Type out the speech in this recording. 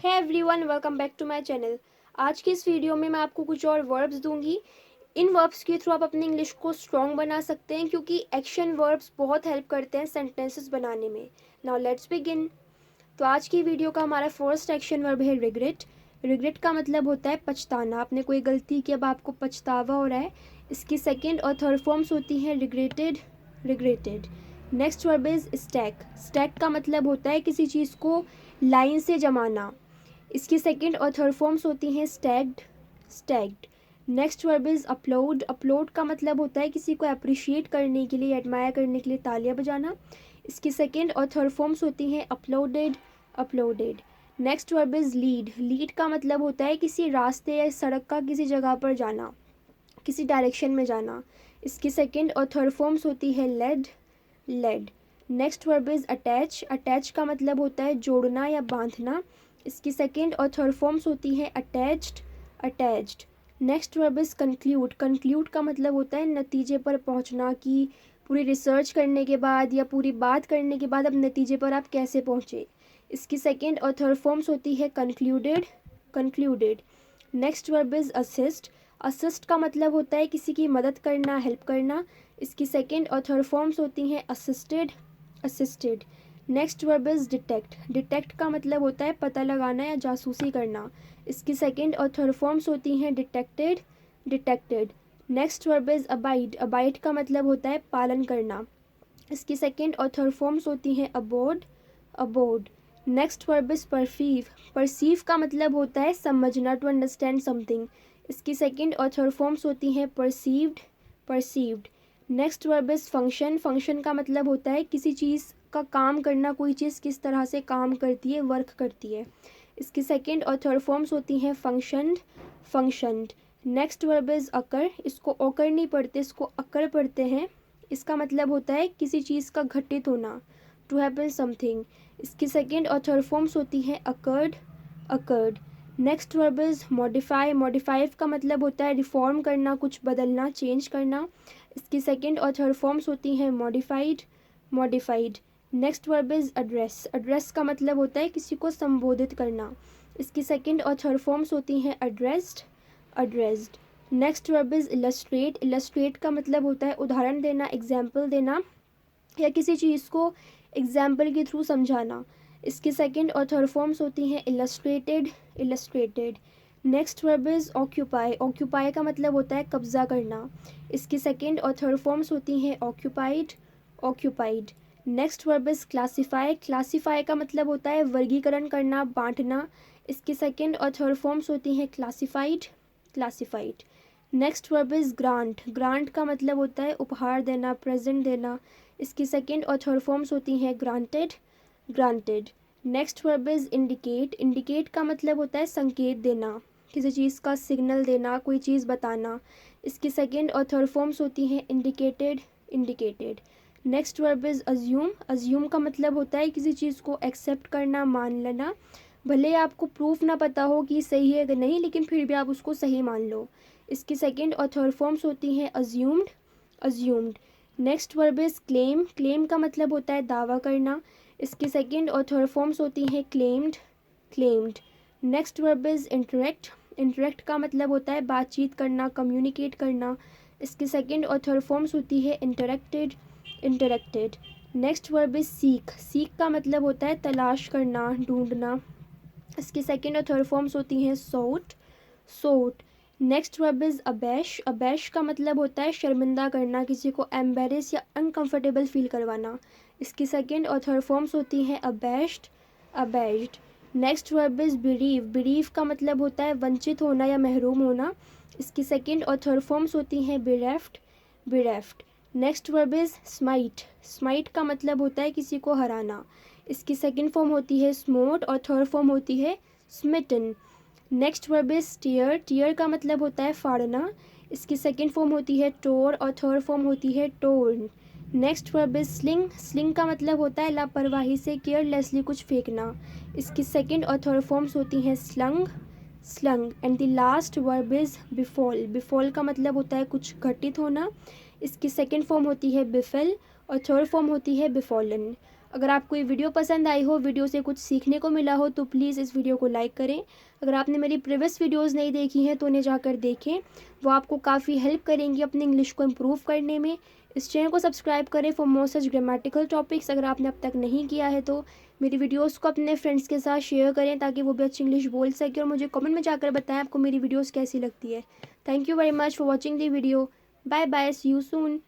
Hey everyone, welcome back to my channel. आज की इस वीडियो में मैं आपको कुछ और वर्ब्स दूंगी। इन वर्ब्स के थ्रू आप अपनी इंग्लिश को स्ट्रॉन्ग बना सकते हैं क्योंकि एक्शन वर्ब्स बहुत हेल्प करते हैं सेंटेंसेस बनाने में। Now let's begin. तो आज की वीडियो का हमारा फर्स्ट एक्शन वर्ब है रिग्रेट। रिग्रेट का मतलब होता है पछताना। आपने कोई गलती की, अब आपको पछतावा हो रहा है। इसकी सेकेंड और थर्ड फॉर्म्स होती हैं regretted, regretted. Next verb is stack. Stack का मतलब होता है किसी चीज़ को लाइन से जमाना। इसकी सेकेंड और थर्ड फॉर्म्स होती हैं stagged, stagged. Next verb is upload. Upload का मतलब होता है किसी को अप्रिशिएट करने के लिए, एडमायर करने के लिए तालियां बजाना। इसकी सेकेंड और थर्ड फॉर्म्स होती हैं uploaded, uploaded. Next verb is lead. Lead का मतलब होता है किसी रास्ते या सड़क का किसी जगह पर जाना, किसी डायरेक्शन में जाना। इसकी सेकेंड और थर्ड फॉर्म्स होती है led, led. Next verb is attach. Attach का मतलब होता है जोड़ना या बांधना। इसकी सेकेंड और थर्ड फॉर्म्स होती हैं attached, attached. Next verb is conclude. Conclude का मतलब होता है नतीजे पर पहुंचना, कि पूरी रिसर्च करने के बाद या पूरी बात करने के बाद अब नतीजे पर आप कैसे पहुंचे। इसकी सेकेंड और थर्ड फॉर्म्स होती है concluded, concluded. Next verb is assist. Assist का मतलब होता है किसी की मदद करना, हेल्प करना। इसकी सेकेंड और थर्ड फॉर्म्स होती हैं assisted, assisted. Next verb is detect. Detect का मतलब होता है पता लगाना या जासूसी करना। इसकी सेकेंड और थर्ड फॉर्म्स होती हैं detected, detected. Next verb is abide. Abide का मतलब होता है पालन करना। इसकी सेकेंड और थर्ड फॉर्म्स होती हैं aboard, aboard. Next verb is perceive. Perceive का मतलब होता है समझना, टू अंडरस्टैंड समथिंग। इसकी सेकेंड और थर्ड फॉर्म्स होती हैं perceived, perceived. Next verb is function. Function का मतलब होता है किसी चीज़ का काम करना, कोई चीज़ किस तरह से काम करती है, वर्क करती है। इसकी सेकेंड और थर्ड फॉर्म्स होती हैं functioned, functioned. Next verb is occur. इसको ओकर नहीं पढ़ते, इसको अकर पढ़ते हैं। इसका मतलब होता है किसी चीज़ का घटित होना, टू हैपन समथिंग। इसकी सेकेंड और थर्ड फॉर्म्स होती हैं occurred, occurred. Next verb is modify. Modify का मतलब होता है रिफॉर्म करना, कुछ बदलना, चेंज करना। इसकी सेकेंड और थर्ड फॉर्म्स होती हैं modified, modified. Next verb is address. Address का मतलब होता है किसी को संबोधित करना। इसकी सेकेंड और थर्ड फॉर्म्स होती हैं addressed, addressed. Next verb is illustrate. Illustrate का मतलब होता है उदाहरण देना, एग्जाम्पल देना, या किसी चीज़ को एग्जाम्पल के थ्रू समझाना। इसकी सेकेंड और थर्ड फॉर्म्स होती हैं illustrated, illustrated. Next verb is occupy. Occupy का मतलब होता है कब्जा करना। इसकी सेकेंड और थर्ड फॉर्म्स होती हैं occupied, occupied. Next verb is classify. Classify का मतलब होता है वर्गीकरण करना, बांटना। इसकी सेकेंड और थर्ड फॉर्म्स होती हैं classified, classified. Next verb is grant. Grant का मतलब होता है उपहार देना, प्रेजेंट देना। इसकी सेकेंड और थर्ड फॉर्म्स होती हैं granted, granted. Next verb is indicate. Indicate का मतलब होता है संकेत देना, किसी चीज़ का सिग्नल देना, कोई चीज़ बताना। इसकी सेकेंड और थर्ड फॉर्म्स होती हैं indicated, indicated. Next verb is assume. Assume का मतलब होता है किसी चीज़ को एक्सेप्ट करना, मान लेना। भले आपको प्रूफ ना पता हो कि सही है कि नहीं, लेकिन फिर भी आप उसको सही मान लो। इसकी सेकेंड और थर्ड फॉर्म्स होती हैं assumed, assumed. Next verb is claim. Claim का मतलब होता है दावा करना। इसकी सेकेंड और थर्ड फॉर्म्स होती हैं claimed, claimed. Next verb is interact. Interact का मतलब होता है बातचीत करना, कम्युनिकेट करना। इसकी सेकेंड और थर्ड फॉर्म्स होती है interacted, interacted. Next verb is seek. Seek का मतलब होता है तलाश करना, ढूंढना। इसकी सेकेंड और थर्ड फॉर्म्स होती हैं sought, sought. Next verb is abash. Abash का मतलब होता है शर्मिंदा करना, किसी को एम्बेरस या अनकंफर्टेबल फील करवाना। इसकी सेकेंड और थर्ड फॉर्म्स होती हैं abashed, abashed. Next verb is bereave. Bereave का मतलब होता है वंचित होना या महरूम होना। इसकी सेकेंड और थर्ड फॉर्म्स होती हैं bereft, bereft. Next verb is smite. Smite का मतलब होता है किसी को हराना। इसकी सेकेंड फॉर्म होती है स्मोट और थर्ड फॉर्म होती है smitten. Next verb is tear. Tear का मतलब होता है फाड़ना। इसकी सेकेंड फॉर्म होती है टोर और थर्ड फॉर्म होती है torn. Next verb is sling. Sling का मतलब होता है लापरवाही से, केयरलेसली कुछ फेंकना। इसकी सेकेंड और थर्ड फॉर्म्स होती हैं slung, slung. And the last verb is befall. Befall का मतलब होता है कुछ घटित होना। इसकी सेकेंड फॉर्म होती है बिफेल और थर्ड फॉर्म होती है बिफॉलन। अगर आपको ये वीडियो पसंद आई हो, वीडियो से कुछ सीखने को मिला हो, तो प्लीज़ इस वीडियो को लाइक करें। अगर आपने मेरी प्रीवियस वीडियोज़ नहीं देखी हैं तो उन्हें जाकर देखें, वो आपको काफ़ी हेल्प करेंगी अपनी इंग्लिश को इम्प्रूव करने में। इस चैनल को सब्सक्राइब करें for more such grammatical topics. अगर आपने अब तक नहीं किया है तो मेरी वीडियोज़ को अपने फ्रेंड्स के साथ शेयर करें ताकि वो भी अच्छी इंग्लिश बोल सकें, और मुझे कमेंट में जाकर बताएं आपको मेरी वीडियोज़ कैसी लगती है। Thank you very much for watching the video. Bye bye, see you soon.